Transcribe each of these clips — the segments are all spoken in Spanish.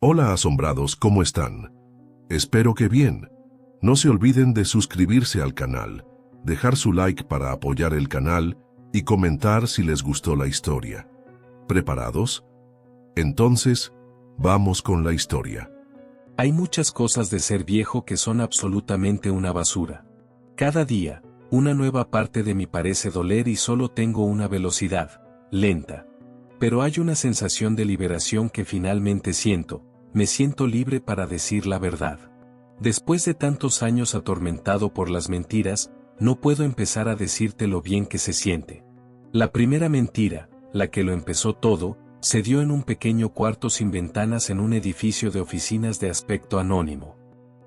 Hola asombrados, ¿cómo están? Espero que bien. No se olviden de suscribirse al canal, dejar su like para apoyar el canal y comentar si les gustó la historia. ¿Preparados? Entonces, vamos con la historia. Hay muchas cosas de ser viejo que son absolutamente una basura. Cada día, una nueva parte de mí parece doler y solo tengo una velocidad, lenta. Pero hay una sensación de liberación que finalmente siento, me siento libre para decir la verdad. Después de tantos años atormentado por las mentiras, no puedo empezar a decirte lo bien que se siente. La primera mentira, la que lo empezó todo, se dio en un pequeño cuarto sin ventanas en un edificio de oficinas de aspecto anónimo.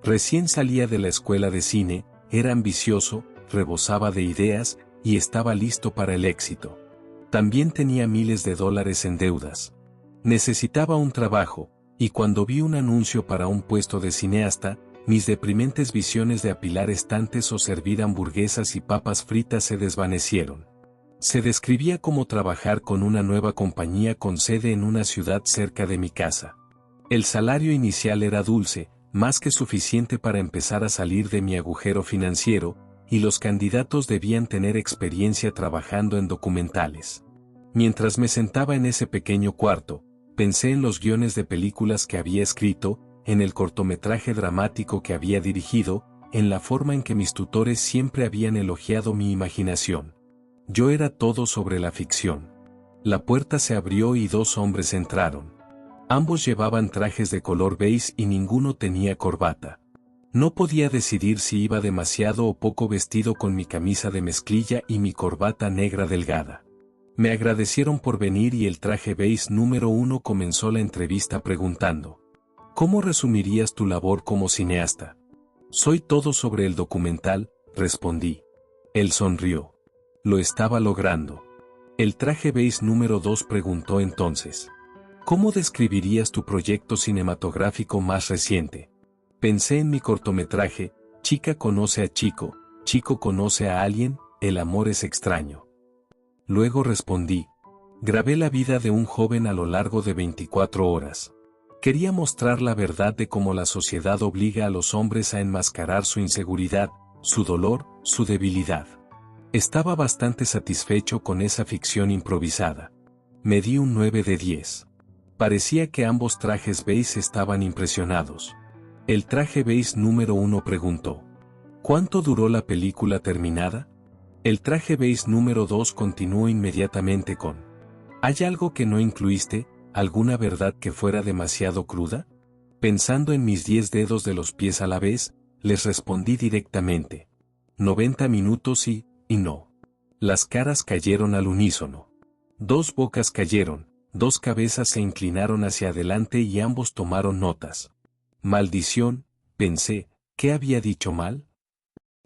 Recién salía de la escuela de cine, era ambicioso, rebosaba de ideas, y estaba listo para el éxito. También tenía miles de dólares en deudas. Necesitaba un trabajo, y cuando vi un anuncio para un puesto de cineasta, mis deprimentes visiones de apilar estantes o servir hamburguesas y papas fritas se desvanecieron. Se describía como trabajar con una nueva compañía con sede en una ciudad cerca de mi casa. El salario inicial era dulce, más que suficiente para empezar a salir de mi agujero financiero, y los candidatos debían tener experiencia trabajando en documentales. Mientras me sentaba en ese pequeño cuarto, pensé en los guiones de películas que había escrito, en el cortometraje dramático que había dirigido, en la forma en que mis tutores siempre habían elogiado mi imaginación. Yo era todo sobre la ficción. La puerta se abrió y dos hombres entraron. Ambos llevaban trajes de color beige y ninguno tenía corbata. No podía decidir si iba demasiado o poco vestido con mi camisa de mezclilla y mi corbata negra delgada. Me agradecieron por venir y el traje beige número 1 comenzó la entrevista preguntando: ¿cómo resumirías tu labor como cineasta? Soy todo sobre el documental, respondí. Él sonrió. Lo estaba logrando. El traje beige número 2 preguntó entonces: ¿cómo describirías tu proyecto cinematográfico más reciente? Pensé en mi cortometraje, Chica conoce a Chico, Chico conoce a alguien, el amor es extraño. Luego respondí: grabé la vida de un joven a lo largo de 24 horas. Quería mostrar la verdad de cómo la sociedad obliga a los hombres a enmascarar su inseguridad, su dolor, su debilidad. Estaba bastante satisfecho con esa ficción improvisada. Me di un 9 de 10. Parecía que ambos trajes beige estaban impresionados. El traje beige número 1 preguntó: ¿cuánto duró la película terminada? El traje beige número 2 continuó inmediatamente con: ¿hay algo que no incluiste, alguna verdad que fuera demasiado cruda? Pensando en mis 10 dedos de los pies a la vez, les respondí directamente: 90 minutos y no. Las caras cayeron al unísono. Dos bocas cayeron, dos cabezas se inclinaron hacia adelante y ambos tomaron notas. Maldición, pensé, ¿qué había dicho mal?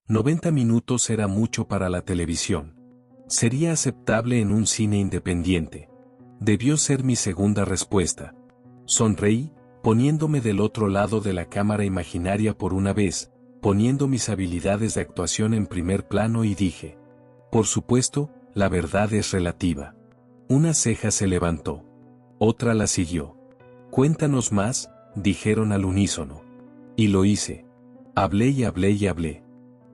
90 minutos era mucho para la televisión. Sería aceptable en un cine independiente. Debió ser mi segunda respuesta. Sonreí, poniéndome del otro lado de la cámara imaginaria por una vez, poniendo mis habilidades de actuación en primer plano y dije: por supuesto, la verdad es relativa. Una ceja se levantó. Otra la siguió. Cuéntanos más, dijeron al unísono. Y lo hice. Hablé y hablé y hablé.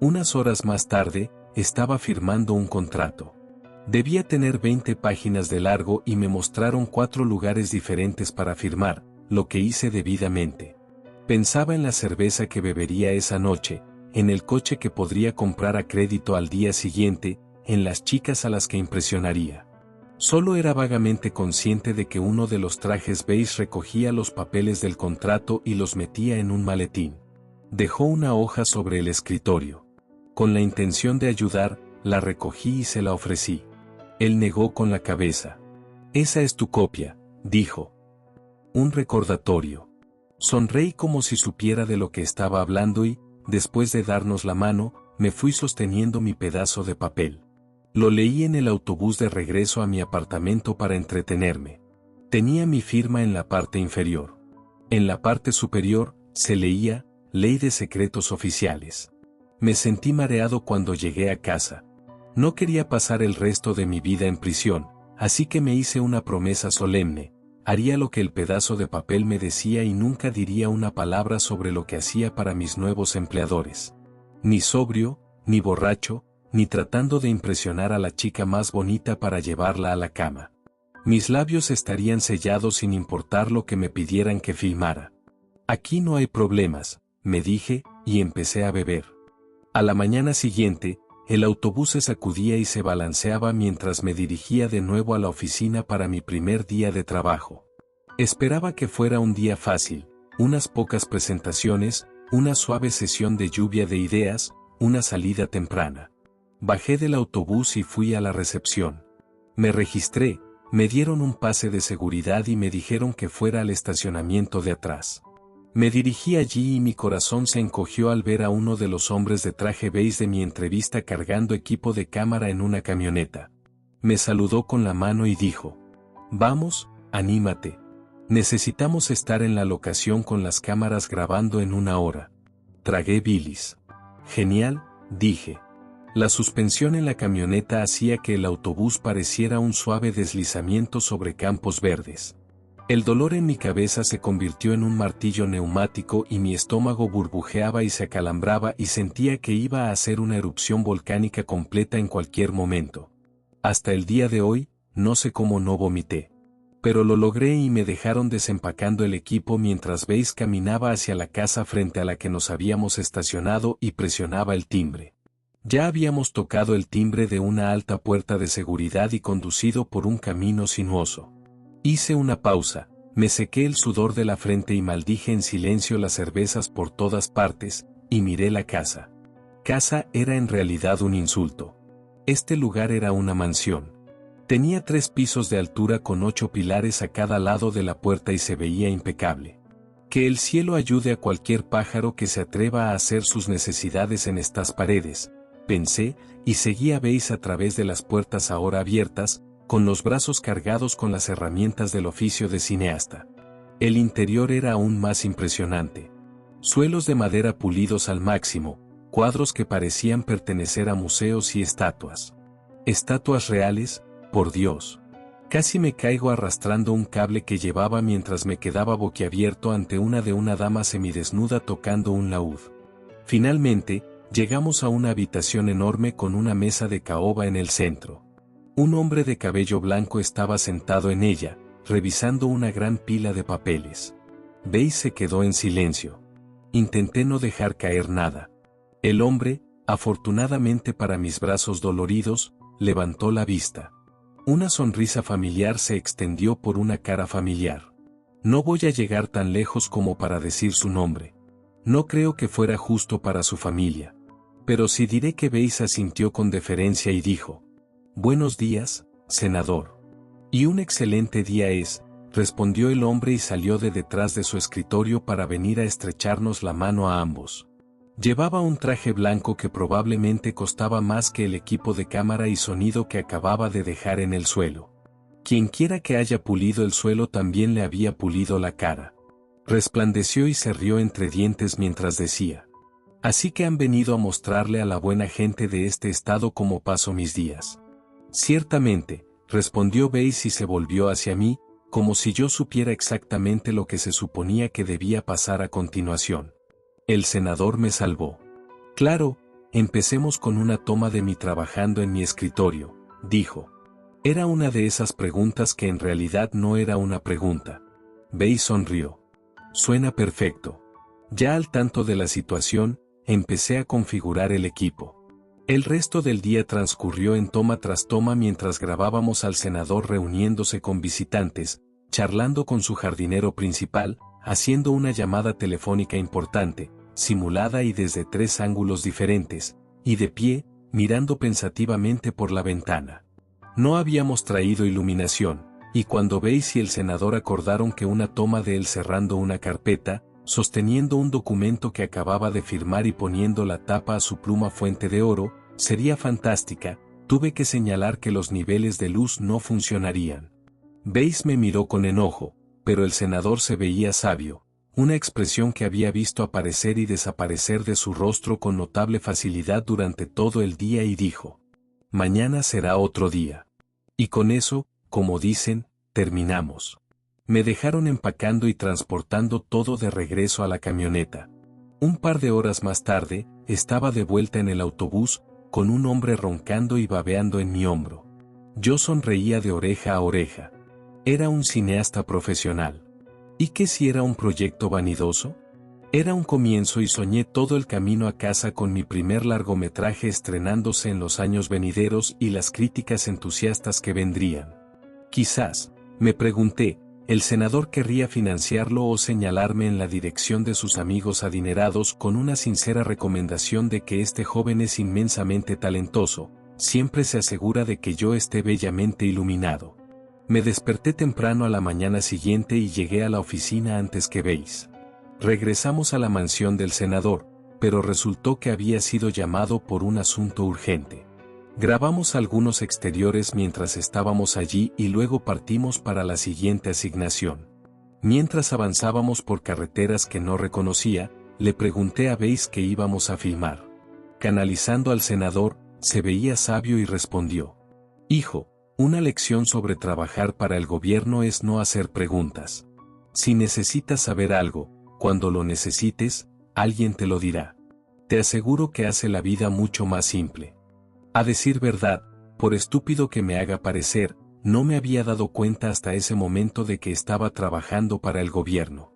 Unas horas más tarde, estaba firmando un contrato. Debía tener 20 páginas de largo y me mostraron 4 lugares diferentes para firmar, lo que hice debidamente. Pensaba en la cerveza que bebería esa noche, en el coche que podría comprar a crédito al día siguiente, en las chicas a las que impresionaría. Solo era vagamente consciente de que uno de los trajes beige recogía los papeles del contrato y los metía en un maletín. Dejó una hoja sobre el escritorio. Con la intención de ayudar, la recogí y se la ofrecí. Él negó con la cabeza. Esa es tu copia, dijo. Un recordatorio. Sonreí como si supiera de lo que estaba hablando y, después de darnos la mano, me fui sosteniendo mi pedazo de papel. Lo leí en el autobús de regreso a mi apartamento para entretenerme. Tenía mi firma en la parte inferior. En la parte superior, se leía: Ley de Secretos Oficiales. Me sentí mareado cuando llegué a casa. No quería pasar el resto de mi vida en prisión, así que me hice una promesa solemne: Haría lo que el pedazo de papel me decía y nunca diría una palabra sobre lo que hacía para mis nuevos empleadores. Ni sobrio, ni borracho, ni tratando de impresionar a la chica más bonita para llevarla a la cama. Mis labios estarían sellados sin importar lo que me pidieran que filmara. Aquí no hay problemas, me dije, y empecé a beber. A la mañana siguiente, el autobús se sacudía y se balanceaba mientras me dirigía de nuevo a la oficina para mi primer día de trabajo. Esperaba que fuera un día fácil, unas pocas presentaciones, una suave sesión de lluvia de ideas, una salida temprana. Bajé del autobús y fui a la recepción. Me registré, me dieron un pase de seguridad y me dijeron que fuera al estacionamiento de atrás. Me dirigí allí y mi corazón se encogió al ver a uno de los hombres de traje beige de mi entrevista cargando equipo de cámara en una camioneta. Me saludó con la mano y dijo: «Vamos, anímate. Necesitamos estar en la locación con las cámaras grabando en 1 hora». Tragué bilis. «Genial», dije. La suspensión en la camioneta hacía que el autobús pareciera un suave deslizamiento sobre campos verdes. El dolor en mi cabeza se convirtió en un martillo neumático y mi estómago burbujeaba y se acalambraba y sentía que iba a hacer una erupción volcánica completa en cualquier momento. Hasta el día de hoy, no sé cómo no vomité. Pero lo logré y me dejaron desempacando el equipo mientras Bass caminaba hacia la casa frente a la que nos habíamos estacionado y presionaba el timbre. Ya habíamos tocado el timbre de una alta puerta de seguridad y conducido por un camino sinuoso. Hice una pausa, me sequé el sudor de la frente y maldije en silencio las cervezas por todas partes, y miré la casa. Casa era en realidad un insulto. Este lugar era una mansión. Tenía 3 pisos de altura con 8 pilares a cada lado de la puerta y se veía impecable. Que el cielo ayude a cualquier pájaro que se atreva a hacer sus necesidades en estas paredes, pensé, y seguí a Bass a través de las puertas ahora abiertas, con los brazos cargados con las herramientas del oficio de cineasta. El interior era aún más impresionante. Suelos de madera pulidos al máximo, cuadros que parecían pertenecer a museos y estatuas. Estatuas reales, por Dios. Casi me caigo arrastrando un cable que llevaba mientras me quedaba boquiabierto ante una dama semidesnuda tocando un laúd. Finalmente, llegamos a una habitación enorme con una mesa de caoba en el centro. Un hombre de cabello blanco estaba sentado en ella, revisando una gran pila de papeles. Bass se quedó en silencio. Intenté no dejar caer nada. El hombre, afortunadamente para mis brazos doloridos, levantó la vista. Una sonrisa familiar se extendió por una cara familiar. No voy a llegar tan lejos como para decir su nombre. No creo que fuera justo para su familia. Pero sí diré que Bass asintió con deferencia y dijo: «Buenos días, senador». «Y un excelente día es», respondió el hombre y salió de detrás de su escritorio para venir a estrecharnos la mano a ambos. Llevaba un traje blanco que probablemente costaba más que el equipo de cámara y sonido que acababa de dejar en el suelo. Quienquiera que haya pulido el suelo también le había pulido la cara. Resplandeció y se rió entre dientes mientras decía: «Así que han venido a mostrarle a la buena gente de este estado cómo paso mis días». «Ciertamente», respondió Bass y se volvió hacia mí, como si yo supiera exactamente lo que se suponía que debía pasar a continuación. El senador me salvó. «Claro, empecemos con una toma de mí trabajando en mi escritorio», dijo. Era una de esas preguntas que en realidad no era una pregunta. Bass sonrió. «Suena perfecto». Ya al tanto de la situación, empecé a configurar el equipo. El resto del día transcurrió en toma tras toma mientras grabábamos al senador reuniéndose con visitantes, charlando con su jardinero principal, haciendo una llamada telefónica importante, simulada y desde 3 ángulos diferentes, y de pie, mirando pensativamente por la ventana. No habíamos traído iluminación, y cuando Bass y el senador acordaron que una toma de él cerrando una carpeta, sosteniendo un documento que acababa de firmar y poniendo la tapa a su pluma fuente de oro, sería fantástica, tuve que señalar que los niveles de luz no funcionarían. Bass me miró con enojo, pero el senador se veía sabio, una expresión que había visto aparecer y desaparecer de su rostro con notable facilidad durante todo el día y dijo: «Mañana será otro día. Y con eso, como dicen, terminamos». Me dejaron empacando y transportando todo de regreso a la camioneta. Un par de horas más tarde, estaba de vuelta en el autobús, con un hombre roncando y babeando en mi hombro. Yo sonreía de oreja a oreja. Era un cineasta profesional. ¿Y qué si era un proyecto vanidoso? Era un comienzo y soñé todo el camino a casa con mi primer largometraje estrenándose en los años venideros y las críticas entusiastas que vendrían. Quizás, me pregunté, el senador querría financiarlo o señalarme en la dirección de sus amigos adinerados con una sincera recomendación de que este joven es inmensamente talentoso, siempre se asegura de que yo esté bellamente iluminado. Me desperté temprano a la mañana siguiente y llegué a la oficina antes que veis. Regresamos a la mansión del senador, pero resultó que había sido llamado por un asunto urgente. Grabamos algunos exteriores mientras estábamos allí y luego partimos para la siguiente asignación. Mientras avanzábamos por carreteras que no reconocía, le pregunté a Weiss qué íbamos a filmar. Canalizando al senador, se veía sabio y respondió: «Hijo, una lección sobre trabajar para el gobierno es no hacer preguntas. Si necesitas saber algo, cuando lo necesites, alguien te lo dirá. Te aseguro que hace la vida mucho más simple». A decir verdad, por estúpido que me haga parecer, no me había dado cuenta hasta ese momento de que estaba trabajando para el gobierno.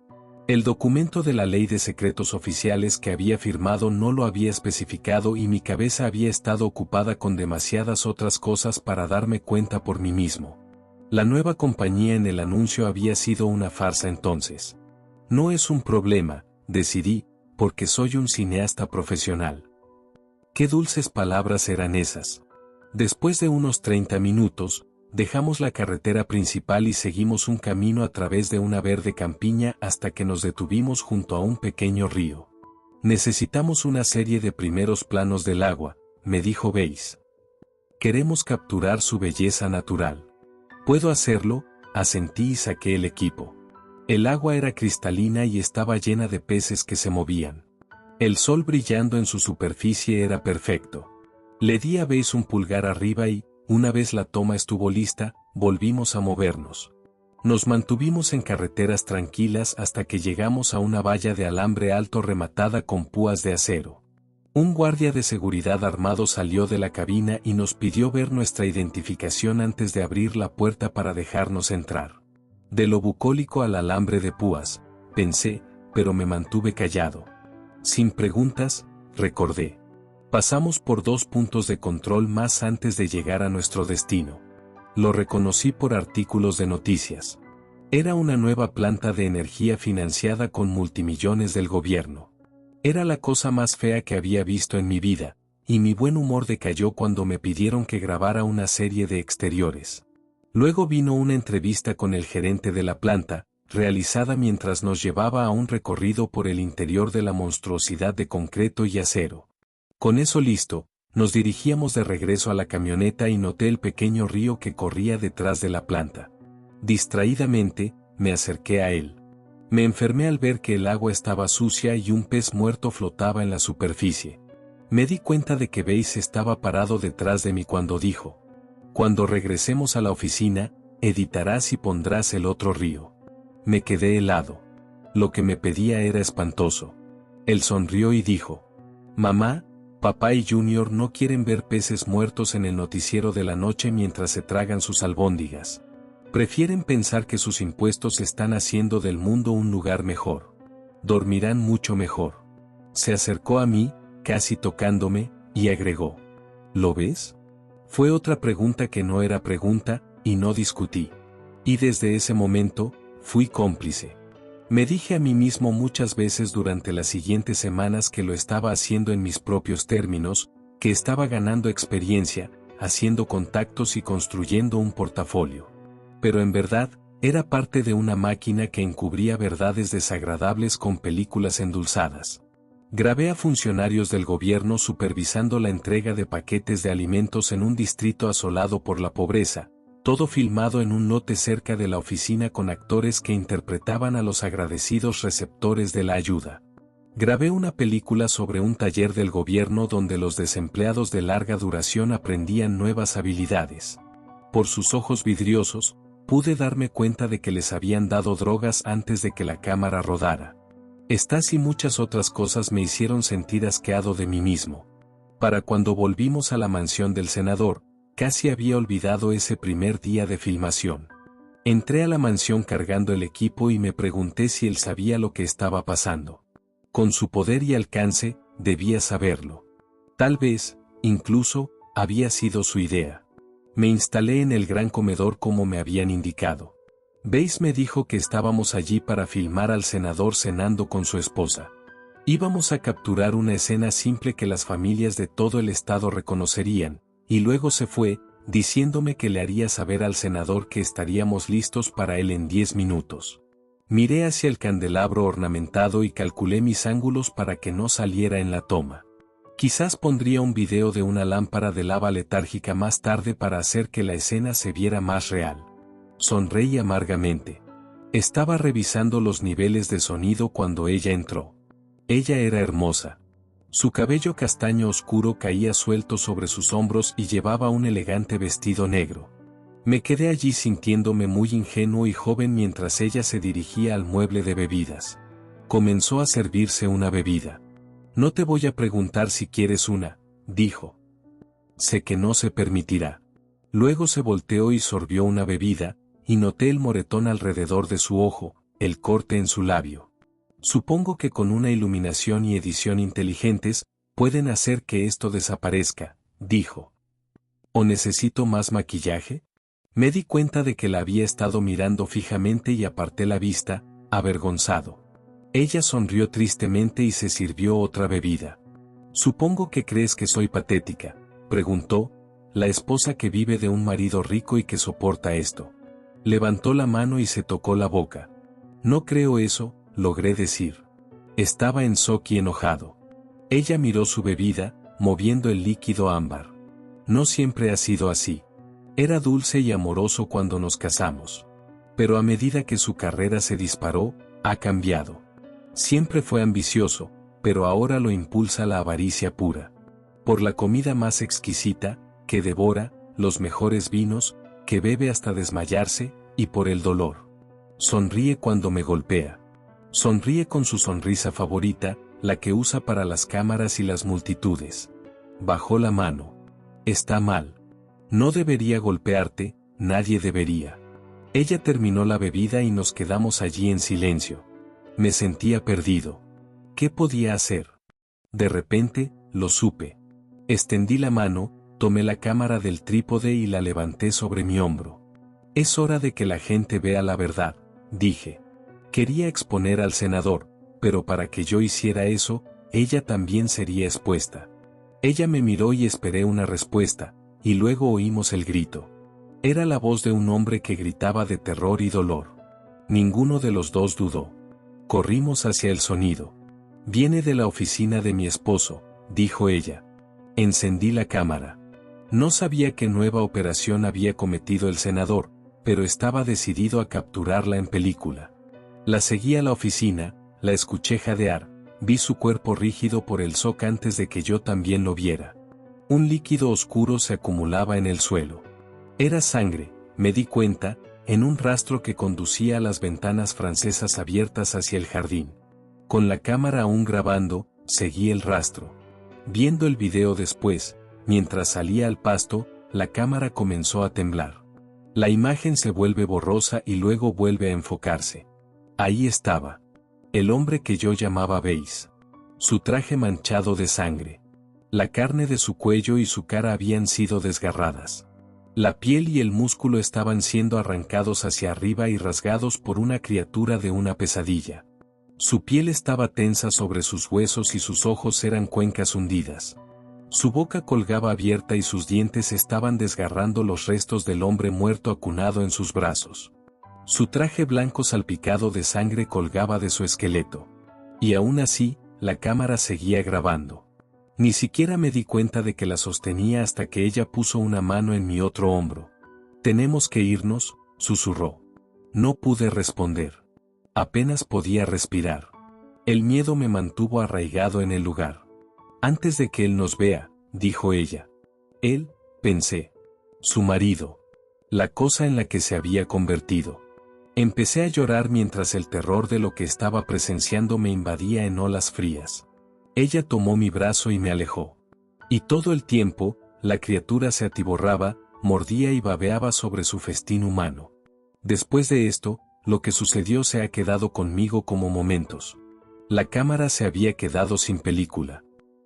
El documento de la ley de secretos oficiales que había firmado no lo había especificado y mi cabeza había estado ocupada con demasiadas otras cosas para darme cuenta por mí mismo. La nueva compañía en el anuncio había sido una farsa entonces. No es un problema, decidí, porque soy un cineasta profesional. Qué dulces palabras eran esas. Después de unos 30 minutos, dejamos la carretera principal y seguimos un camino a través de una verde campiña hasta que nos detuvimos junto a un pequeño río. Necesitamos una serie de primeros planos del agua, me dijo Weiss. Queremos capturar su belleza natural. Puedo hacerlo, asentí y saqué el equipo. El agua era cristalina y estaba llena de peces que se movían. El sol brillando en su superficie era perfecto. Le di a Weiss un pulgar arriba y, una vez la toma estuvo lista, volvimos a movernos. Nos mantuvimos en carreteras tranquilas hasta que llegamos a una valla de alambre alto rematada con púas de acero. Un guardia de seguridad armado salió de la cabina y nos pidió ver nuestra identificación antes de abrir la puerta para dejarnos entrar. De lo bucólico al alambre de púas, pensé, pero me mantuve callado. Sin preguntas, recordé. Pasamos por 2 puntos de control más antes de llegar a nuestro destino. Lo reconocí por artículos de noticias. Era una nueva planta de energía financiada con multimillones del gobierno. Era la cosa más fea que había visto en mi vida, y mi buen humor decayó cuando me pidieron que grabara una serie de exteriores. Luego vino una entrevista con el gerente de la planta, realizada mientras nos llevaba a un recorrido por el interior de la monstruosidad de concreto y acero. Con eso listo, nos dirigíamos de regreso a la camioneta y noté el pequeño río que corría detrás de la planta. Distraídamente, me acerqué a él. Me enfermé al ver que el agua estaba sucia y un pez muerto flotaba en la superficie. Me di cuenta de que Weiss estaba parado detrás de mí cuando dijo: «Cuando regresemos a la oficina, editarás y pondrás el otro río». Me quedé helado. Lo que me pedía era espantoso. Él sonrió y dijo: «Mamá, papá y Junior no quieren ver peces muertos en el noticiero de la noche mientras se tragan sus albóndigas. Prefieren pensar que sus impuestos están haciendo del mundo un lugar mejor. Dormirán mucho mejor». Se acercó a mí, casi tocándome, y agregó: «¿Lo ves?». Fue otra pregunta que no era pregunta, y no discutí. Y desde ese momento, fui cómplice. Me dije a mí mismo muchas veces durante las siguientes semanas que lo estaba haciendo en mis propios términos, que estaba ganando experiencia, haciendo contactos y construyendo un portafolio. Pero en verdad, era parte de una máquina que encubría verdades desagradables con películas endulzadas. Grabé a funcionarios del gobierno supervisando la entrega de paquetes de alimentos en un distrito asolado por la pobreza, todo filmado en un lote cerca de la oficina con actores que interpretaban a los agradecidos receptores de la ayuda. Grabé una película sobre un taller del gobierno donde los desempleados de larga duración aprendían nuevas habilidades. Por sus ojos vidriosos, Pude darme cuenta de que les habían dado drogas antes de que la cámara rodara. Estas y muchas otras cosas me hicieron sentir asqueado de mí mismo. Para cuando volvimos a la mansión del senador, casi había olvidado ese primer día de filmación. Entré a la mansión cargando el equipo y me pregunté si él sabía lo que estaba pasando. Con su poder y alcance, debía saberlo. Tal vez, incluso, había sido su idea. Me instalé en el gran comedor como me habían indicado. Bass me dijo que estábamos allí para filmar al senador cenando con su esposa. Íbamos a capturar una escena simple que las familias de todo el estado reconocerían, y luego se fue, diciéndome que le haría saber al senador que estaríamos listos para él en 10 minutos. Miré hacia el candelabro ornamentado y calculé mis ángulos para que no saliera en la toma. Quizás pondría un video de una lámpara de lava letárgica más tarde para hacer que la escena se viera más real. Sonreí amargamente. Estaba revisando los niveles de sonido cuando ella entró. Ella era hermosa. Su cabello castaño oscuro caía suelto sobre sus hombros y llevaba un elegante vestido negro. Me quedé allí sintiéndome muy ingenuo y joven mientras ella se dirigía al mueble de bebidas. Comenzó a servirse una bebida. No te voy a preguntar si quieres una, dijo. Sé que no se permitirá. Luego se volteó y sorbió una bebida, y noté el moretón alrededor de su ojo, el corte en su labio. Supongo que con una iluminación y edición inteligentes, pueden hacer que esto desaparezca, dijo. ¿O necesito más maquillaje? Me di cuenta de que la había estado mirando fijamente y aparté la vista, avergonzado. Ella sonrió tristemente y se sirvió otra bebida. Supongo que crees que soy patética, preguntó, la esposa que vive de un marido rico y que soporta esto. Levantó la mano y se tocó la boca. No creo eso, logré decir. Estaba en shock y enojado. Ella miró su bebida, moviendo el líquido ámbar. No siempre ha sido así. Era dulce y amoroso cuando nos casamos. Pero a medida que su carrera se disparó, ha cambiado. Siempre fue ambicioso, pero ahora lo impulsa la avaricia pura. Por la comida más exquisita, que devora, los mejores vinos, que bebe hasta desmayarse, y por el dolor. Sonríe cuando me golpea. Sonríe con su sonrisa favorita, la que usa para las cámaras y las multitudes. Bajó la mano. Está mal. No debería golpearte, nadie debería. Ella terminó la bebida y nos quedamos allí en silencio. Me sentía perdido. ¿Qué podía hacer? De repente, lo supe. Extendí la mano, tomé la cámara del trípode y la levanté sobre mi hombro. Es hora de que la gente vea la verdad, dije. Quería exponer al senador, pero para que yo hiciera eso, ella también sería expuesta. Ella me miró y esperé una respuesta, y luego oímos el grito. Era la voz de un hombre que gritaba de terror y dolor. Ninguno de los dos dudó. Corrimos hacia el sonido. Viene de la oficina de mi esposo, dijo ella. Encendí la cámara. No sabía qué nueva operación había cometido el senador, pero estaba decidido a capturarla en película. La seguí a la oficina, la escuché jadear, vi su cuerpo rígido por el shock antes de que yo también lo viera. Un líquido oscuro se acumulaba en el suelo. Era sangre, me di cuenta, en un rastro que conducía a las ventanas francesas abiertas hacia el jardín. Con la cámara aún grabando, seguí el rastro. Viendo el video después, mientras salía al pasto, la cámara comenzó a temblar. La imagen se vuelve borrosa y luego vuelve a enfocarse. Ahí estaba. El hombre que yo llamaba Bass. Su traje manchado de sangre. La carne de su cuello y su cara habían sido desgarradas. La piel y el músculo estaban siendo arrancados hacia arriba y rasgados por una criatura de una pesadilla. Su piel estaba tensa sobre sus huesos y sus ojos eran cuencas hundidas. Su boca colgaba abierta y sus dientes estaban desgarrando los restos del hombre muerto acunado en sus brazos. Su traje blanco salpicado de sangre colgaba de su esqueleto. Y aún así, la cámara seguía grabando. Ni siquiera me di cuenta de que la sostenía hasta que ella puso una mano en mi otro hombro. «Tenemos que irnos», susurró. No pude responder. Apenas podía respirar. El miedo me mantuvo arraigado en el lugar. «Antes de que él nos vea», dijo ella. «Él», pensé. «Su marido». la cosa en la que se había convertido. Empecé a llorar mientras el terror de lo que estaba presenciando me invadía en olas frías. Ella tomó mi brazo y me alejó. Y todo el tiempo, la criatura se atiborraba, mordía y babeaba sobre su festín humano. Después de esto, lo que sucedió se ha quedado conmigo como momentos. La cámara se había quedado sin película.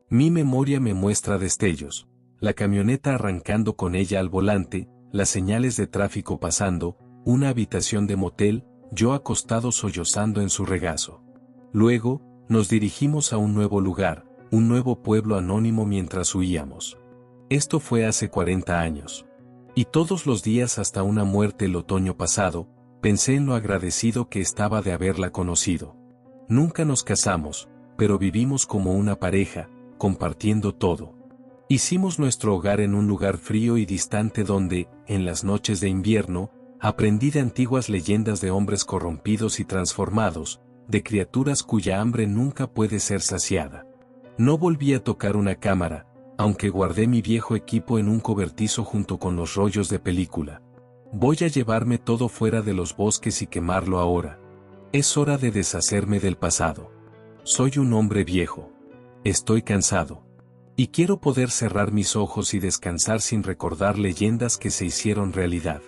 Mi memoria me muestra destellos, la camioneta arrancando con ella al volante, las señales de tráfico pasando, una habitación de motel, yo acostado sollozando en su regazo. Luego, nos dirigimos a un nuevo lugar, un nuevo pueblo anónimo mientras huíamos. Esto fue hace 40 años. Y todos los días hasta una muerte el otoño pasado, pensé en lo agradecido que estaba de haberla conocido. Nunca nos casamos, pero vivimos como una pareja, compartiendo todo. Hicimos nuestro hogar en un lugar frío y distante donde, en las noches de invierno, aprendí de antiguas leyendas de hombres corrompidos y transformados, de criaturas cuya hambre nunca puede ser saciada. No volví a tocar una cámara, aunque guardé mi viejo equipo en un cobertizo junto con los rollos de película. Voy a llevarme todo fuera de los bosques y quemarlo ahora. Es hora de deshacerme del pasado. Soy un hombre viejo. Estoy cansado. Y quiero poder cerrar mis ojos y descansar sin recordar leyendas que se hicieron realidad.